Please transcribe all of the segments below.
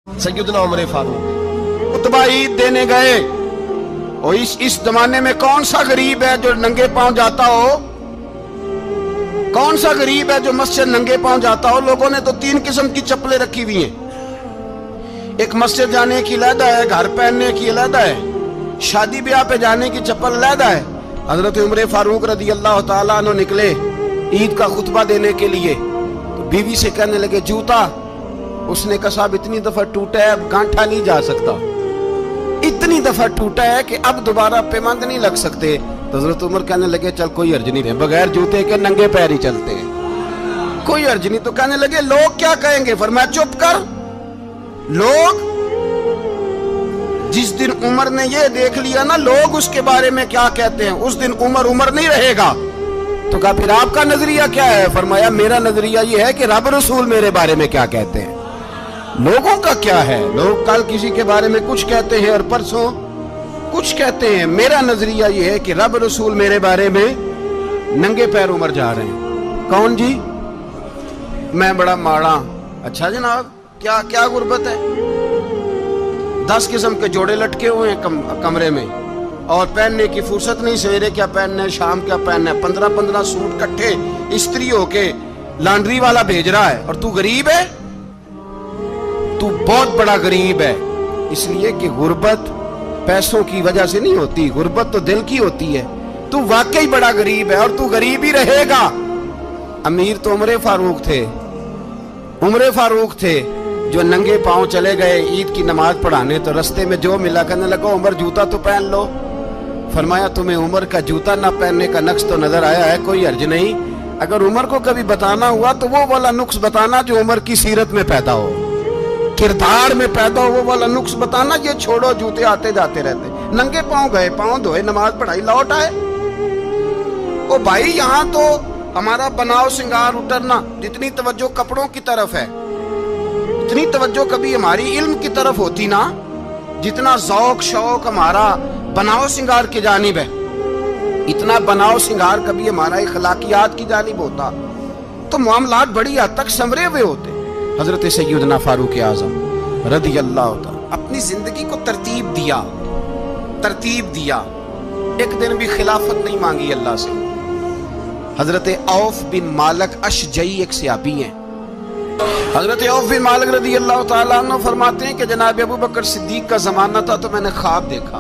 सैयदना उमर फारूक खुतबा ईद देने गए और इस जमाने में कौन सा गरीब है जो नंगे पांव जाता हो? कौन सा गरीब है जो मस्जिद नंगे पांव जाता हो? लोगों ने तो 3 किस्म की चप्पलें रखी हुई हैं। एक मस्जिद जाने की अलहदा है, घर पहनने की अलहदा है, शादी ब्याह पे जाने की चप्पल अलहदा है। हजरत उमर फारूक रदी अल्लाह ताला अन्हु निकले ईद का खुतबा देने के लिए, तो बीवी से कहने लगे जूता। उसने कहा साहब इतनी दफा टूटा है अब गांठा नहीं जा सकता, इतनी दफा टूटा है कि अब दोबारा पेमंद नहीं लग सकते। तो हजरत उमर कहने लगे चल कोई अर्ज नहीं है, बगैर जूते के नंगे पैर ही चलते हैं, कोई अर्ज नहीं। तो कहने लगे लोग क्या कहेंगे? फरमाया चुप कर। लोग जिस दिन उमर ने ये देख लिया ना लोग उसके बारे में क्या कहते हैं, उस दिन उमर उमर नहीं रहेगा। तो कहा फिर आपका नजरिया क्या है? फरमाया मेरा नजरिया ये है कि रब रसूल मेरे बारे में क्या कहते हैं। लोगों का क्या है? लोग कल किसी के बारे में कुछ कहते हैं और परसों कुछ कहते हैं। मेरा नजरिया ये है कि रब रसूल मेरे बारे में नंगे पैर उमर जा रहे हैं। कौन जी? मैं बड़ा माड़ा। अच्छा जनाब क्या क्या गुर्बत है? 10 किस्म के जोड़े लटके हुए हैं कमरे में और पहनने की फुर्सत नहीं। सवेरे क्या पहनना है, शाम क्या पहनना है, 15-15 सूट इकट्ठे इस्त्री होके लॉन्ड्री वाला भेज रहा है। और तू गरीब है, तू बहुत बड़ा गरीब है। इसलिए कि गुर्बत पैसों की वजह से नहीं होती, गुर्बत तो दिल की होती है। तू वाकई बड़ा गरीब है और तू गरीब ही रहेगा। अमीर तो उमर फारूक थे, उमर फारूक थे जो नंगे पांव चले गए ईद की नमाज पढ़ाने। तो रस्ते में जो मिला कहने लगा उमर जूता तो पहन लो। फरमाया तुम्हें उमर का जूता ना पहनने का नक्श तो नजर आया है, कोई अर्ज नहीं। अगर उमर को कभी बताना हुआ तो वो वाला नुक्स बताना जो उमर की सीरत में पैदा हो, किरदार में पैदा हो, वो वाला नुक्स बताना। ये छोड़ो जूते आते जाते रहते। नंगे पांव गए, पांव धोए, नमाज पढ़ाई, लौट आए। ओ भाई यहाँ तो हमारा बनाव सिंगार उतरना, जितनी तवज्जो कपड़ों की तरफ है इतनी तवज्जो कभी हमारी इल्म की तरफ होती ना, जितना ज़ौक शौक हमारा बनाव सिंगार की जानिब है, इतना बनाव सिंगार कभी हमारा इखलाकियात की जानिब होता तो मामलात बड़ी हद तक संवरे हुए होते। हजरत सैयदना फारूक आज़म रदी अल्लाह ताला अपनी जिंदगी को तरतीब दिया। एक दिन भी खिलाफत नहीं मांगी अल्लाह से। हजरत औफ बिन मालिक अशजई एक सहाबी हैं। हजरत औफ बिन मालिक रदी अल्लाह ताला अन्हु फरमाते हैं कि जनाब अबू बकर सिद्दीक का जमाना था तो मैंने ख्वाब देखा।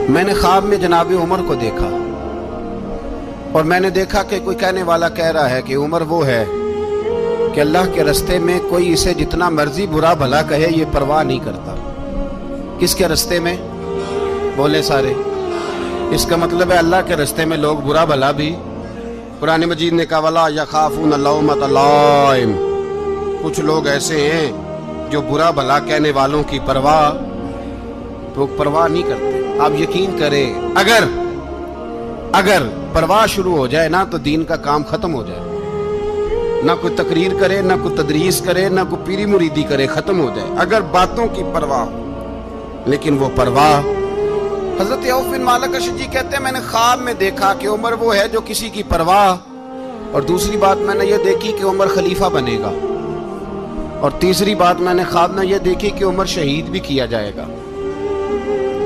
मैंने ख्वाब में जनाब उमर को देखा और मैंने देखा कि कोई कहने वाला कह रहा है कि उमर वो है कि अल्लाह के रास्ते में कोई इसे जितना मर्जी बुरा भला कहे ये परवाह नहीं करता। किसके रास्ते में? बोले सारे। इसका मतलब है अल्लाह के रास्ते में लोग बुरा भला भी। कुरान मजीद ने कहा वला यखाफून लौमत लाइम। कुछ लोग ऐसे हैं जो बुरा भला कहने वालों की परवाह नहीं करते। आप यकीन करें अगर परवाह शुरू हो जाए ना तो दीन का काम खत्म हो जाए। ना कोई तकरीर करे, ना कोई तदरीस करे, ना कोई पीरी मुरीदी करे, खत्म हो जाए अगर बातों की परवाह। लेकिन वो परवाह, हजरत औफ बिन मालिक अशजी कहते हैं मैंने ख्वाब में देखा कि उमर वो है जो किसी की परवाह, और दूसरी बात मैंने ये देखी कि उमर खलीफा बनेगा, और तीसरी बात मैंने ख्वाब में ये देखी कि उमर शहीद भी किया जाएगा,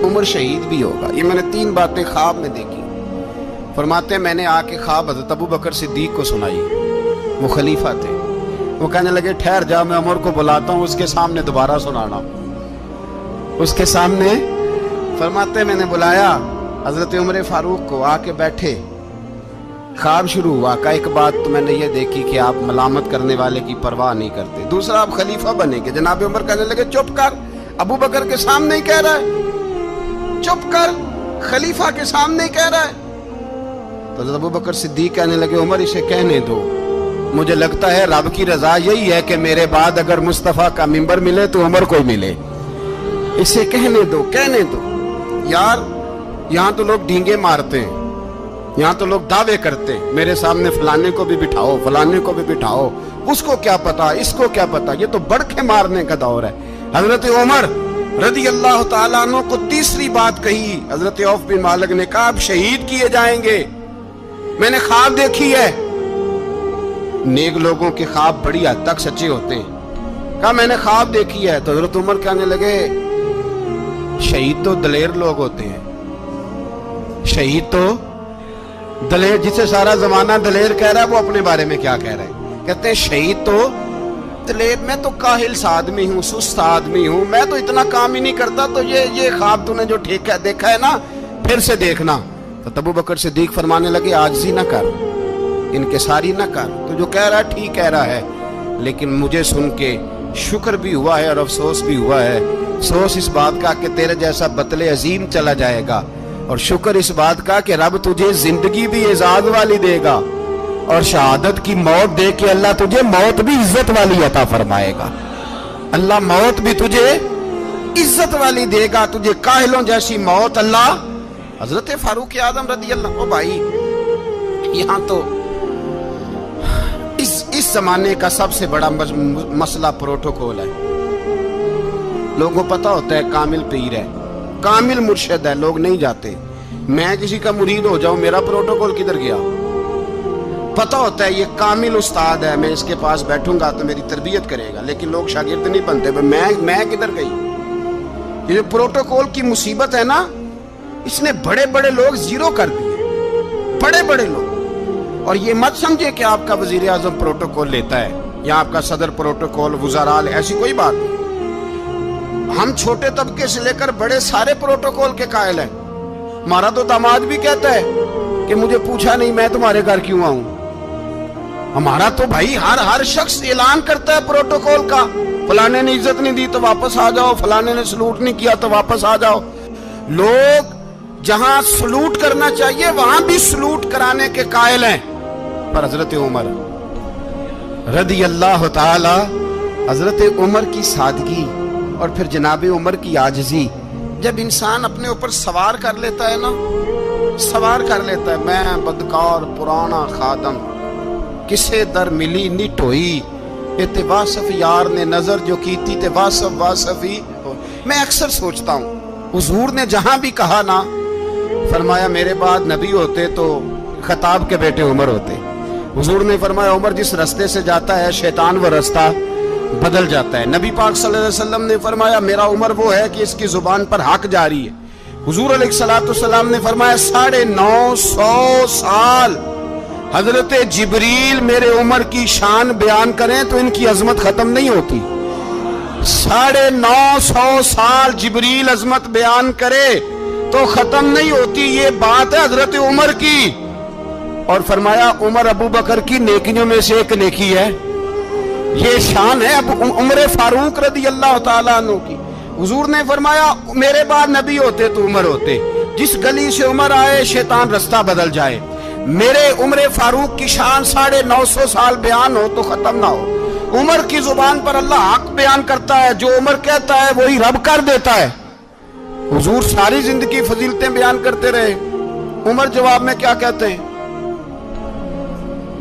उमर शहीद भी होगा। ये मैंने 3 बातें ख्वाब में देखी। फरमाते हैं मैंने आके ख्वाब हजरत अबू बकर सिद्दीक को सुनाई, वो खलीफा थे। वो कहने लगे ठहर जा, मैं उमर को बुलाता हूँ, उसके सामने दोबारा सुनाना। उसके सामने फरमाते मैंने बुलाया हजरत उमर फारूक को, आके बैठे। ख्वाब शुरू हुआ का एक बात तो मैंने ये देखी कि आप मलामत करने वाले की परवाह नहीं करते। दूसरा आप खलीफा बनेंगे। जनाब उमर कहने लगे चुप कर, अबू बकर के सामने ही कह रहा है, चुप कर, खलीफा के सामने ही कह रहा है। तो अबू बकर सिद्दीक कहने लगे उमर इसे कहने दो, मुझे लगता है रब की रजा यही है कि मेरे बाद अगर मुस्तफा का मिंबर मिले तो उमर को मिले। इसे कहने दो। यार यहाँ तो लोग ढींगे मारते हैं, यहाँ तो लोग दावे करते हैं मेरे सामने फलाने को भी बिठाओ, फलाने को भी बिठाओ, उसको क्या पता, इसको क्या पता। ये तो बड़के मारने का दौर है। हजरत उमर रदी अल्लाह ताला अन्हु को तीसरी बात कही। हजरत औफ बिन मालिक ने कहा आप शहीद किए जाएंगे, मैंने ख्वाब देखी है। नेक लोगों के ख्वाब बड़ी हद तक सच्चे होते हैं। کہا میں نے خواب دیکھی ہے. تو حضرت عمر کہنے لگے شہید تو دلیر لوگ ہوتے ہیں, شہید تو دلیر, جسے سارا زمانہ دلیر کہہ رہا ہے وہ اپنے بارے میں کیا کہہ رہا ہے؟ کہتے ہیں شہید تو دلیر, میں تو کاہل سا آدمی ہوں, سست آدمی ہوں, میں تو اتنا کام ہی نہیں کرتا, تو یہ خواب تو نے جو ٹھیک ہے دیکھا ہے نا پھر سے دیکھنا. تو ابو بکر صدیق فرمانے لگے عاجزی نہ کر, انکساری نہ کر, تو جو کہہ رہا ہے ٹھیک کہہ رہا ہے, لیکن مجھے سن کے شکر بھی ہوا ہے اور افسوس بھی ہوا ہے. افسوس اس بات کا کہ تیرے جیسا بطل عظیم چلا جائے گا, اور شکر اس بات کا کہ رب تجھے زندگی بھی اعزاز والی دے گا, اور شہادت کی موت دے کے اللہ تجھے موت بھی عزت والی عطا فرمائے گا. اللہ موت بھی تجھے عزت والی دے گا, تجھے کاہلوں جیسی موت اللہ. حضرت فاروق اعظم رضی اللہ, بھائی یہاں تو اس زمانے کا سب سے بڑا مسئلہ پروٹوکول ہے. لوگوں کو پتا ہوتا ہے کامل پیر ہے, کامل مرشد ہے, لوگ نہیں جاتے. میں کسی کا مرید ہو جاؤں, میرا پروٹوکول کدھر گیا؟ پتا ہوتا ہے یہ کامل استاد ہے, میں اس کے پاس بیٹھوں گا تو میری تربیت کرے گا, لیکن لوگ شاگرد نہیں بنتے. میں کدھر گئی؟ یہ جو پروٹوکول کی مصیبت ہے نا, اس نے بڑے بڑے لوگ زیرو کر دیے, بڑے بڑے لوگ. اور یہ مت سمجھے کہ آپ کا وزیر اعظم پروٹوکول لیتا ہے یا آپ کا صدر پروٹوکول, وزراء, ایسی کوئی بات نہیں. ہم چھوٹے طبقے سے لے کر بڑے سارے پروٹوکول کے قائل ہیں. ہمارا تو داماد بھی کہتا ہے کہ مجھے پوچھا نہیں میں تمہارے گھر کیوں آؤں. ہمارا تو بھائی ہر شخص اعلان کرتا ہے پروٹوکول کا, فلانے نے عزت نہیں دی تو واپس آ جاؤ, فلانے نے سلوٹ نہیں کیا تو واپس آ جاؤ. لوگ جہاں سلوٹ کرنا چاہیے وہاں بھی سلوٹ کرانے کے قائل ہیں. پر حضرت عمر رضی اللہ تعالی, حضرت عمر کی سادگی اور پھر جناب عمر کی عاجزی, جب انسان اپنے اوپر سوار کر لیتا ہے نا, سوار کر لیتا ہے, میں بدکار پرانا خادم, کسے در ملی نٹ ہوئی, تے واصف یار نے نظر جو کیتی تے واصف ہی. میں اکثر سوچتا ہوں حضور نے جہاں بھی کہا نا, فرمایا میرے بعد نبی ہوتے تو خطاب کے بیٹے عمر ہوتے. حضور نے فرمایا عمر جس رستے سے جاتا ہے شیطان وہ رستہ بدل جاتا ہے. نبی پاک صلی اللہ علیہ وسلم نے فرمایا میرا عمر وہ ہے کہ اس کی زبان پر حق جاری ہے. حضور علیہ السلام نے فرمایا 950 سال حضرت جبریل میرے عمر کی شان بیان کریں تو ان کی عظمت ختم نہیں ہوتی. 950 سال جبریل عظمت بیان کرے تو ختم نہیں ہوتی. یہ بات ہے حضرت عمر کی. اور فرمایا عمر ابو بکر کی نیکیوں میں سے ایک نیکی ہے, یہ شان ہے اب عمر فاروق رضی اللہ تعالیٰ عنہ کی. حضور نے فرمایا میرے بعد نبی ہوتے تو عمر ہوتے, جس گلی سے عمر آئے شیطان رستہ بدل جائے. میرے عمر فاروق کی شان 950 سال بیان ہو تو ختم نہ ہو. عمر کی زبان پر اللہ حق بیان کرتا ہے, جو عمر کہتا ہے وہی رب کر دیتا ہے. حضور ساری زندگی فضیلتیں بیان کرتے رہے, عمر جواب میں کیا کہتے ہیں؟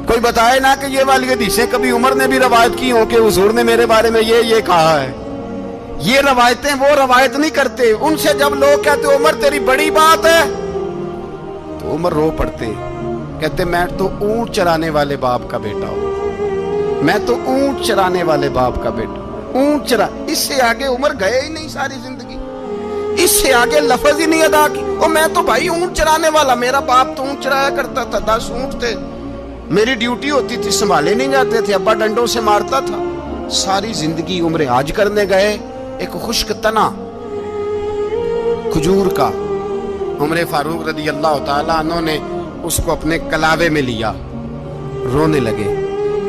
کوئی بتائے نا کہ یہ والی حدیثیں کبھی عمر نے بھی روایت کی ہو کہ حضور نے میرے بارے میں یہ کہا ہے. یہ روایتیں وہ روایت نہیں کرتے. ان سے جب لوگ کہتے عمر تیری بڑی بات ہے تو عمر رو پڑتے, کہتے میں تو اونٹ چرانے والے باپ کا بیٹا ہوں, میں تو اونٹ چرانے والے باپ کا بیٹا, اونٹ چرا. اس سے آگے عمر گئے ہی نہیں ساری زندگی, اس سے آگے لفظ ہی نہیں ادا کی. اور میں تو بھائی اونٹ چرانے والا, میرا باپ تو اونٹ چرایا کرتا تھا, 10 اونٹ تھے, میری ڈیوٹی ہوتی تھی, سنبھالے نہیں جاتے تھے, ابا ڈنڈوں سے مارتا تھا. ساری زندگی عمر حج کرنے گئے, ایک خشک تنا کھجور کا عمر فاروق رضی اللہ تعالیٰ عنہ نے اس کو اپنے کلاوے میں لیا, رونے لگے.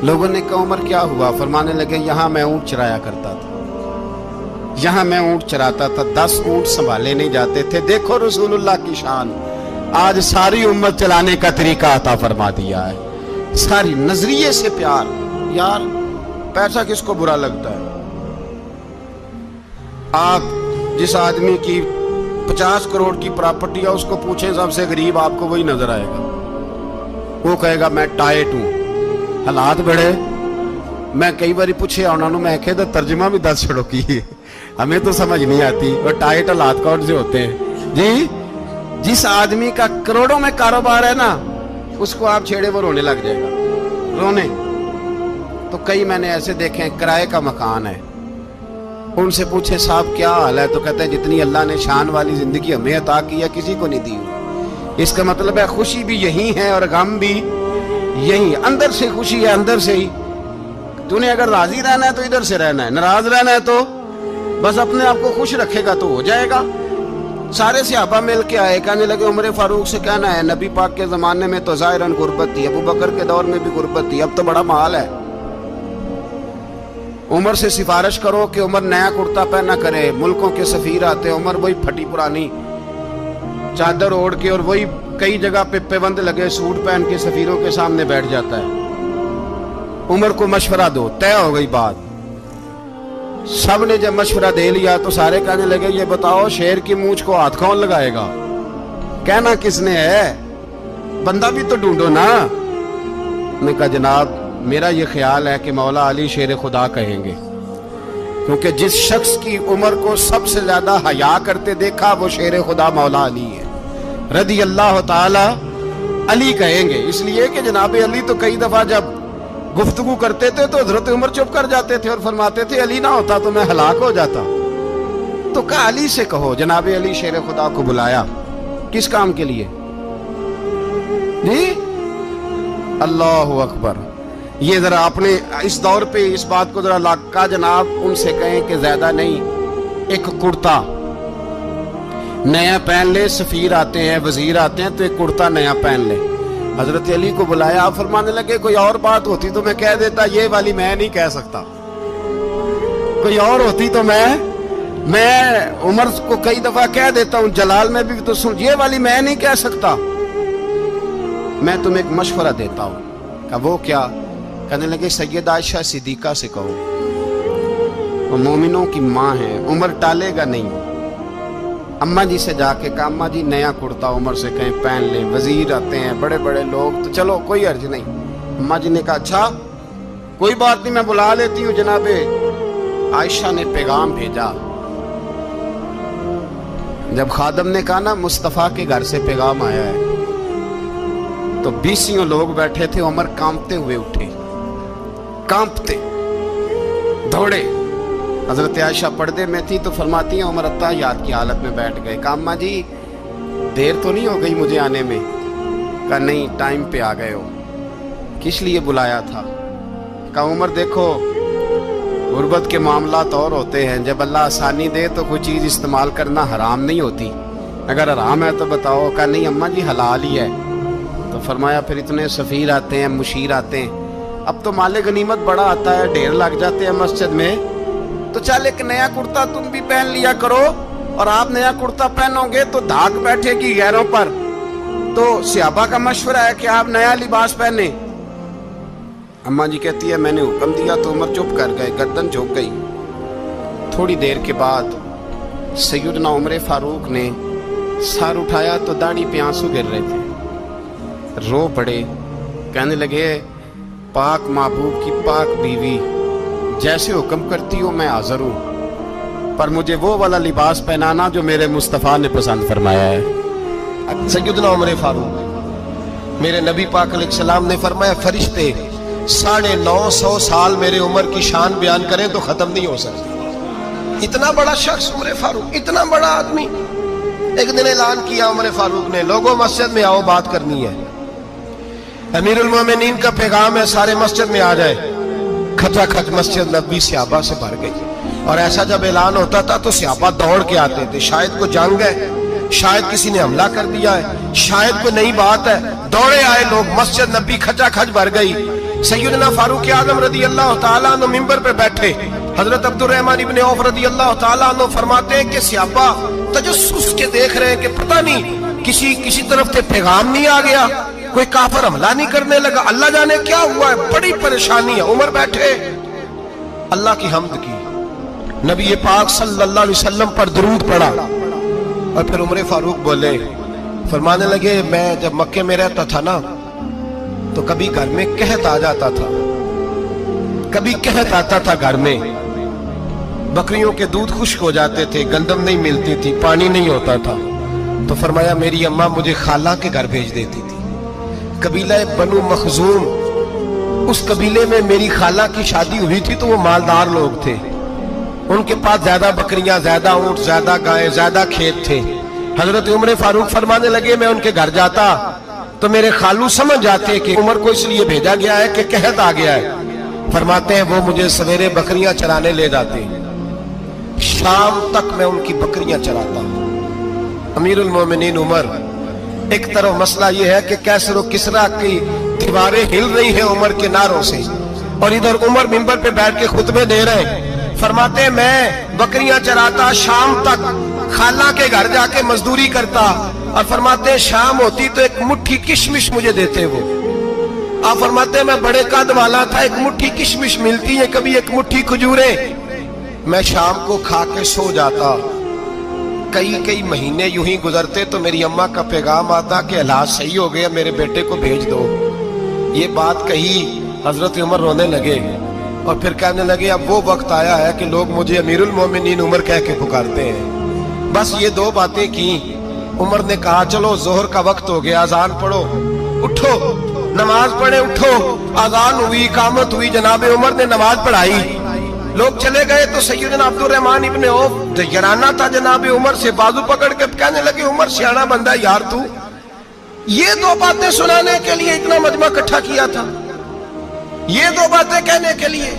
لوگوں نے کہا عمر کیا ہوا؟ فرمانے لگے یہاں میں اونٹ چرایا کرتا تھا, یہاں میں اونٹ چراتا تھا, 10 اونٹ سنبھالے نہیں جاتے تھے. دیکھو رسول اللہ کی شان, آج ساری امت چلانے کا طریقہ عطا فرما دیا ہے. ساری نظریے سے پیار. یار پیسہ کس کو برا لگتا ہے؟ آپ جس آدمی کی 50 کروڑ کی پراپرٹی ہے اس کو پوچھیں سب سے غریب, آپ کو وہی نظر آئے گا. وہ کہے گا میں ٹائٹ ہوں. حالات بڑے, میں کئی باری پوچھے انہوں نے, میں کہتا ترجمہ بھی 10 چھڑوں کی, ہمیں تو سمجھ نہیں آتی. اور ٹائٹ حالات کون سے ہوتے ہیں جی؟ جس آدمی کا کروڑوں میں کاروبار ہے نا, اس کو آپ چھیڑے وہ رونے لگ جائے گا, رونے. تو کئی میں نے ایسے دیکھے ہیں کرائے کا مکان ہے, ان سے پوچھے صاحب کیا حال ہے تو کہتے ہیں جتنی اللہ نے شان والی زندگی ہمیں عطا کی ہے کسی کو نہیں دی ہوئی۔ اس کا مطلب ہے خوشی بھی یہی ہے اور غم بھی یہی، اندر سے خوشی ہے، اندر سے ہی۔ تو نے اگر راضی رہنا ہے تو ادھر سے رہنا ہے، ناراض رہنا ہے تو بس اپنے آپ کو خوش رکھے گا تو ہو جائے گا۔ سارے صحابہ مل کے آئے، کہنے لگے عمر فاروق سے کہنا ہے نبی پاک کے زمانے میں تو ظاہراً غربت تھی، ابو بکر کے دور میں بھی غربت تھی، اب تو بڑا محال ہے، عمر سے سفارش کرو کہ عمر نیا کرتا پہنا کرے۔ ملکوں کے سفیر آتے، عمر وہی پھٹی پرانی چادر اوڑھ کے اور وہی کئی جگہ پہ پیوند لگے سوٹ پہن کے سفیروں کے سامنے بیٹھ جاتا ہے۔ عمر کو مشورہ دو، طے ہو گئی بات۔ سب نے جب مشورہ دے لیا تو سارے کہنے لگے یہ بتاؤ شیر کی مونچھ کو ہاتھ کون لگائے گا؟ کہنا کس نے ہے؟ بندہ بھی تو ڈھونڈو نا۔ نے کہا جناب میرا یہ خیال ہے کہ مولا علی شیر خدا کہیں گے، کیونکہ جس شخص کی عمر کو سب سے زیادہ حیا کرتے دیکھا وہ شیر خدا مولا علی ہے رضی اللہ تعالی علی کہیں گے، اس لیے کہ جناب علی تو کئی دفعہ جب گفتگو کرتے تھے تو حضرت عمر چپ کر جاتے تھے اور فرماتے تھے علی نہ ہوتا تو میں ہلاک ہو جاتا۔ تو کہا علی سے کہو۔ جناب علی شیر خدا کو بلایا، کس کام کے لیے؟ جی اللہ اکبر۔ یہ ذرا اپنے اس دور پہ اس بات کو ذرا لاکا جناب ان سے کہیں کہ زیادہ نہیں، ایک کرتا نیا پہن لے، سفیر آتے ہیں وزیر آتے ہیں تو ایک کرتا نیا پہن لے۔ حضرت علی کو بلایا، آپ فرمانے لگے کوئی اور بات ہوتی تو میں کہہ دیتا، یہ والی میں نہیں کہہ سکتا، کوئی اور ہوتی تو میں عمر کو کئی دفعہ کہہ دیتا ہوں، جلال میں بھی تو سن، یہ والی میں نہیں کہہ سکتا، میں تمہیں ایک مشورہ دیتا ہوں۔ کہا وہ کیا؟ کہنے لگے سیدہ عائشہ صدیقہ سے کہو، وہ مومنوں کی ماں ہے، عمر ٹالے گا نہیں۔ اماں جی سے جا کے کہا اماں جی نیا کرتا عمر سے کہیں پہن لیں، وزیر آتے ہیں بڑے بڑے لوگ تو چلو کوئی حرج نہیں۔ اماں جی نے کہا اچھا کوئی بات نہیں میں بلا لیتی ہوں۔ جناب عائشہ نے پیغام بھیجا، جب خادم نے کہا نا مصطفیٰ کے گھر سے پیغام آیا ہے تو 20 لوگ بیٹھے تھے، عمر کانپتے ہوئے اٹھے، کانپتے دوڑے۔ حضرت عائشہ پردے میں تھی تو فرماتی ہیں عمر اتحیات کی حالت میں بیٹھ گئے۔ کہا اماں جی دیر تو نہیں ہو گئی مجھے آنے میں؟ کہا نہیں ٹائم پہ آ گئے ہو۔ کس لیے بلایا تھا؟ کہا عمر دیکھو غربت کے معاملات اور ہوتے ہیں، جب اللہ آسانی دے تو کوئی چیز استعمال کرنا حرام نہیں ہوتی، اگر حرام ہے تو بتاؤ۔ کہا نہیں اماں جی حلال ہی ہے۔ تو فرمایا پھر اتنے سفیر آتے ہیں مشیر آتے ہیں، اب تو مال غنیمت بڑا آتا ہے، ڈھیر لگ جاتے ہیں مسجد میں، تو چل ایک نیا کرتا تم بھی پہن لیا کرو، اور آپ نیا کرتا پہنو گے تو دھاگ بیٹھے گی غیروں پر۔ تو صحابہ کا مشورہ ہے کہ آپ نیا لباس پہنے۔ اماں جی کہتی ہے میں نے حکم دیا تو عمر چپ کر گئے، گردن جھک گئی۔ تھوڑی دیر کے بعد سیدنا عمر فاروق نے سر اٹھایا تو داڑھی پہ آنسو گر رہے تھے، رو پڑے، کہنے لگے پاک محبوب کی پاک بیوی جیسے حکم کرتی ہو میں حاضر ہوں، پر مجھے وہ والا لباس پہنانا جو میرے مصطفیٰ نے پسند فرمایا ہے۔ سیدنا عمر فاروق، میرے نبی پاک علیہ السلام نے فرمایا فرشتے 950 سال میرے عمر کی شان بیان کریں تو ختم نہیں ہو سکتی۔ اتنا بڑا شخص عمر فاروق، اتنا بڑا آدمی۔ ایک دن اعلان کیا عمر فاروق نے، لوگوں مسجد میں آؤ بات کرنی ہے، امیر المومنین کا پیغام ہے، سارے مسجد میں آ جائے۔ کھچا کھچ مسجد نبوی صحابہ سے بھر گئی، اور ایسا جب اعلان ہوتا تھا تو صحابہ دوڑ کے آتے تھے، شاید کوئی جنگ ہے، شاید کسی نے حملہ کر دیا ہے، شاید کوئی نئی بات ہے، دوڑے آئے لوگ، مسجد نبی کھچا کھچ بھر گئی۔ سیدنا فاروق اعظم رضی اللہ تعالیٰ عنہ منبر پہ بیٹھے، حضرت عبد الرحمن ابن عوف رضی اللہ تعالیٰ عنہ فرماتے ہیں کہ صحابہ تجسس کے دیکھ رہے ہیں کہ پتہ نہیں کسی طرف سے پیغام نہیں آ گیا، کوئی کافر حملہ نہیں کرنے لگا، اللہ جانے کیا ہوا ہے، بڑی پریشانی ہے۔ عمر بیٹھے اللہ کی حمد کی، نبی پاک صلی اللہ علیہ وسلم پر درود پڑھا، اور پھر عمر فاروق بولے، فرمانے لگے میں جب مکے میں رہتا تھا نا تو کبھی گھر میں قحط آ جاتا تھا، کبھی قحط آتا تھا گھر میں، بکریوں کے دودھ خشک ہو جاتے تھے، گندم نہیں ملتی تھی، پانی نہیں ہوتا تھا، تو فرمایا میری اماں مجھے خالہ کے گھر بھیج دیتی تھی، قبیلہ بنو مخزوم، اس قبیلے میں میری خالہ کی شادی ہوئی تھی تو وہ مالدار لوگ تھے، उनके पास ज्यादा बकरियां, ज्यादा ऊंट, ज्यादा गायें, ज्यादा खेत थे। हजरत उमर फारूक फरमाने लगे, मैं उनके घर जाता तो मेरे खालू समझ जाते कि उमर को इसलिए भेजा गया है कि कहत आ गया है। फरमाते हैं वो मुझे सवेरे बकरियां चराने ले जाते, शाम तक मैं उनकी बकरियां चराता। अमीरुल मोमिनीन उमर, एक तरफ मसला यह है कि कैसर व किसरा की दीवारें हिल रही हैं उमर के नारों से, और इधर उमर मिंबर पे बैठ के खुतबे दे रहे हैं। फरमाते हैं मैं बकरियां चराता, शाम तक खाला के घर जाके मजदूरी करता, और फरमाते हैं शाम होती तो एक मुट्ठी किशमिश मुझे देते वो। आप फरमाते हैं मैं बड़े कद वाला था, एक मुट्ठी किशमिश मिलती है, कभी एक मुट्ठी खजूरे, मैं शाम को खा के सो जाता। कई कई महीने यूं ही गुजरते तो मेरी अम्मा का पैगाम आता कि हालात सही हो गया, मेरे बेटे को भेज दो। ये बात कही, हजरत उमर रोने लगे और फिर कहने लगे अब वो वक्त आया है कि लोग मुझे अमीरुल मोमिनीन उमर कह के पुकारते हैं। बस ये दो बातें की। उमर ने कहा चलो जोहर का वक्त हो गया, अजान पढ़ो, उठो नमाज पढ़े, उठो। अजान हुई, इकामत हुई, जनाबे उमर ने नमाज पढ़ाई, लोग चले गए तो सैयदना अब्दुर रहमान इब्ने औफ डराना था जनाबे उमर से, बाजू पकड़ के कहने लगे उमर सियाना बंदा यार तू ये दो बातें सुनाने के लिए इतना मजमा इकट्ठा किया था, ये दो बातें कहने के लिए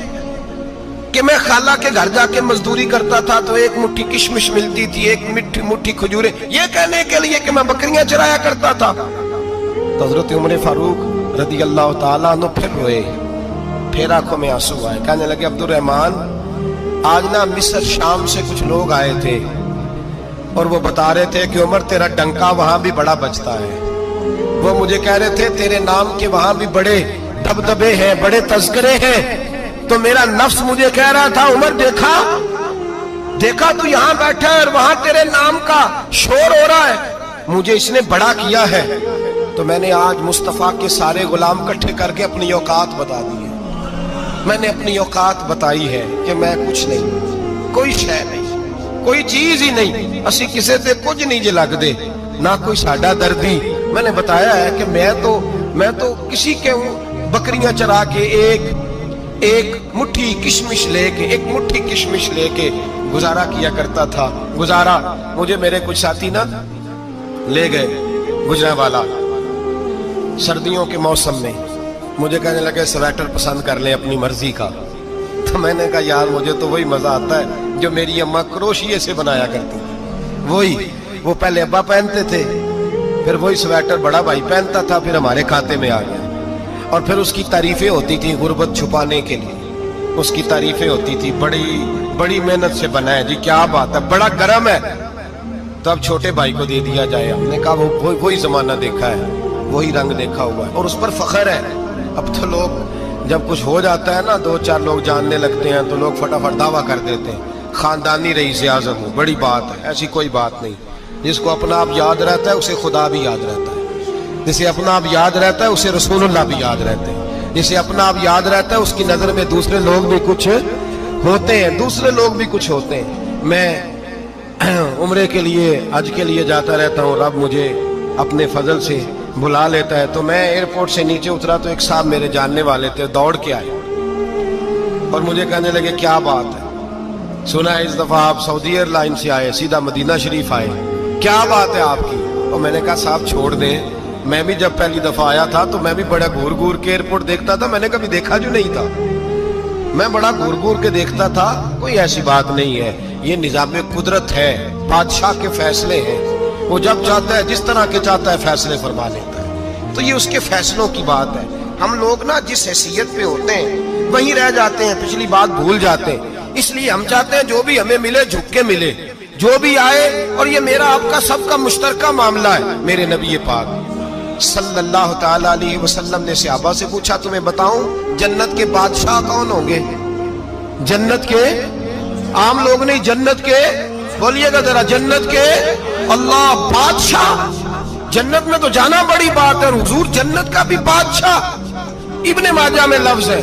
कि मैं खाला के घर जाके मजदूरी करता था तो एक मुट्ठी किशमिश मिलती थी, एक मुट्ठी खजूरें, ये कहने के लिए कि मैं बकरियां चराया करता था। तो हजरत उमर फारूक रदी अल्लाह ताला अन्हु फिर रोए, फिर आंखों में आंसू आए। कहने लगे अब्दुर रहमान आज ना मिस्र शाम से कुछ लोग आए थे और वो बता रहे थे कि उमर तेरा डंका वहां भी बड़ा बजता है। वो मुझे कह रहे थे तेरे नाम के वहां भी बड़े दबदबे हैं, बड़े तस्करे हैं। तो मेरा नफ्स मुझे कह रहा था उमर देखा तू यहाँ बैठा है और वहां तेरे नाम का शोर हो रहा है, मुझे इसने बड़ा किया है। तो मैंने आज मुस्तफा के सारे गुलाम इकट्ठे करके अपनी औकात बता दी है। मैंने अपनी औकात बताई है कि मैं कुछ नहीं, कोई शय नहीं, कोई चीज ही नहीं, असी किसी से कुछ नहीं जे लगदे, ना कोई साडा दर्दी। मैंने बताया है कि मैं तो किसी के बकरियां चरा के एक मुट्ठी किशमिश लेके गुजारा किया करता था। गुजारा मुझे मेरे कुछ साथी ना ले गए गुजरांवाला, सर्दियों के मौसम में मुझे कहने लगे स्वेटर पसंद कर ले अपनी मर्जी का। तो मैंने कहा यार मुझे तो वही मजा आता है जो मेरी अम्मा क्रोशिये से बनाया करती थी, वही वो पहले अब्बा पहनते थे, फिर वही स्वेटर बड़ा भाई पहनता था, फिर हमारे खाते में आ गया। और फिर उसकी तारीफें होती थी गुर्बत छुपाने के लिए, उसकी तारीफें होती थी बड़ी मेहनत से बना है जी, क्या बात है, बड़ा गर्म है। तो अब छोटे भाई को दे दिया जाए। हमने कहा वही जमाना देखा है, वही रंग देखा हुआ है और उस पर फख्र है। अब तो लोग जब कुछ हो जाता है ना, दो चार लोग जानने लगते हैं तो लोग फटाफट दावा कर देते हैं खानदानी रईस आज़म हूं, बड़ी बात है। ऐसी कोई बात नहीं, जिसको अपना आप याद रहता है उसे खुदा भी याद रहता है, जिसे अपना आप याद रहता है उसे रसूलुल्लाह भी याद रहते हैं, जिसे अपना आप याद रहता है उसकी नजर में दूसरे लोग भी कुछ होते हैं। मैं उम्रे के लिए, हज के लिए जाता रहता हूँ, रब मुझे अपने फजल से बुला लेता है। तो मैं एयरपोर्ट से नीचे उतरा तो एक साहब मेरे जानने वाले थे, दौड़ के आए और मुझे कहने लगे क्या बात है, सुना है इस दफा आप सऊदी एयरलाइन से आए, सीधा मदीना शरीफ आए, क्या बात है आपकी। और मैंने कहा साहब छोड़ दें, मैं भी जब पहली दफा आया था तो मैं भी बड़ा घूर घूर के एयरपोर्ट देखता था, मैंने कभी देखा जो नहीं था, मैं बड़ा घूर घूर के देखता था, कोई ऐसी बात नहीं है, ये निजाम कुदरत है, बादशाह के फैसले हैं, वो जब चाहता है जिस तरह के चाहता है फैसले फरमा लेता है, तो ये उसके फैसलों की बात है। हम लोग ना जिस हैसियत पे होते हैं वहीं रह जाते हैं, पिछली बात भूल जाते हैं। इसलिए हम चाहते हैं जो भी हमें मिले झुक के मिले, जो भी आए, और ये मेरा आपका सबका मुश्तरका मामला है। मेरे नबी पाक सल्लल्लाहु ताला अलैहि वसल्लम ने सहाबा से पूछा तुम्हें बताऊं जन्नत के बादशाह कौन होंगे? जन्नत के आम लोग नहीं, जन्नत के, बोलिएगा जरा, जन्नत के अल्लाह बादशाह। जन्नत में तो जाना बड़ी बात है, हुजूर जन्नत का भी बादशाह, इब्ने माजा में लफ्ज है।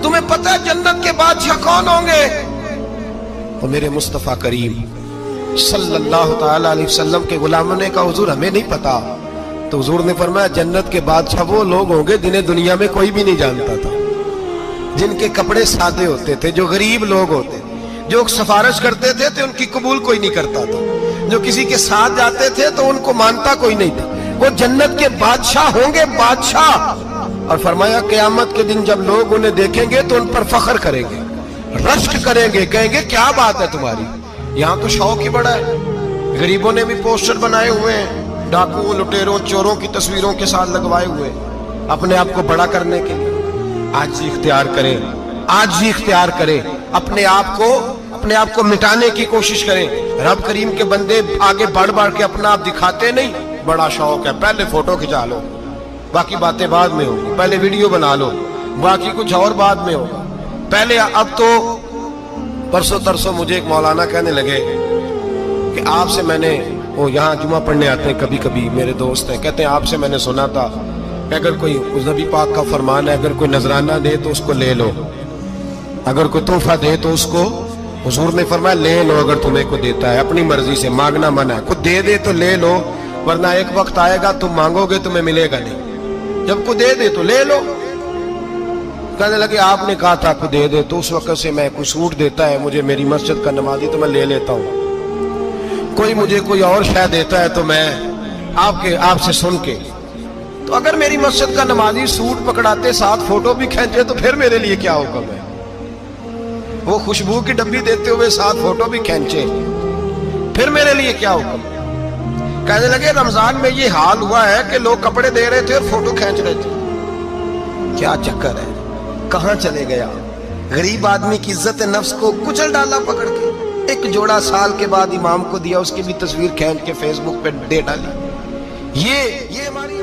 तुम्हें पता है जन्नत के बादशाह कौन होंगे? तो मेरे मुस्तफा करीम सल्लल्लाहु ताला अलैहि वसल्लम के गुलामों ने कहा हुजूर हमें नहीं पता। तो हुजूर ने फरमाया जन्नत के बादशाह वो लोग होंगे जिन्हें दुनिया में कोई भी नहीं जानता था, जिनके कपड़े सादे होते थे, जो गरीब लोग होते, जो सिफारिश करते थे तो उनकी कबूल कोई नहीं करता था, जो किसी के साथ जाते थे तो उनको मानता कोई नहीं था। वो जन्नत के बादशाह होंगे, बादशाह। और फरमाया क़यामत के दिन जब लोग उन्हें देखेंगे तो उन पर फख्र करेंगे, रश्क करेंगे, कहेंगे क्या बात है तुम्हारी। यहाँ तो शौक ही बड़ा है। गरीबों ने भी पोस्टर बनाए हुए हैं, डाकुओं, लुटेरों, चोरों की तस्वीरों के साथ लगवाए हुए, अपने आप को बड़ा करने के लिए। आज इख्तियार करें, आज ही इख्तियार करें, अपने आप को मिटाने की कोशिश करें। रब करीम के बंदे आगे बढ़ बढ़ के अपना आप दिखाते नहीं। बड़ा शौक है, पहले फोटो खिंचा लो, बाकी बातें बाद में होगी। पहले वीडियो बना लो, बाकी कुछ और बाद में होगा। पहले अब तो परसों तरसों मुझे एक मौलाना कहने लगे कि आपसे मैंने, वो यहाँ जुमा पढ़ने आते हैं कभी कभी, मेरे दोस्त हैं, कहते हैं आपसे मैंने सुना था कि अगर कोई, उस नबी पाक का फरमान है, अगर कोई नजराना दे तो उसको ले लो, अगर कोई तोहफा दे तो उसको, हुजूर ने फरमाया ले लो अगर तुम्हें को देता है, अपनी मर्जी से, मांगना मना है। कुछ दे दे तो ले लो, वरना एक वक्त आएगा तुम मांगोगे तुम्हें मिलेगा नहीं। जब को दे दे तो ले लो। कहने लगे आपने कहा था को दे दे, तो उस वक्त से मैं कोई सूट देता है मुझे मेरी मस्जिद का नमाजी तो मैं ले लेता हूँ, कोई मुझे कोई और शायद देता है तो मैं आपसे सुन के। तो अगर मेरी मस्जिद का नमाजी सूट पकड़ाते साथ फोटो भी खींचे तो फिर मेरे लिए क्या हुक्म है। वो खुशबू की डब्बी देते हुए साथ फोटो भी खींचे, फिर मेरे लिए क्या हुक्म। कहने लगे रमजान में ये हाल हुआ है कि लोग कपड़े दे रहे थे और फोटो खींच रहे थे, क्या चक्कर है, कहां चले गया। गरीब आदमी की इज्जत नफ्स को कुचल डाला पकड़ के। एक जोड़ा साल के बाद इमाम को दिया, उसकी भी तस्वीर खींच के फेसबुक पे दे डाली। ये हमारी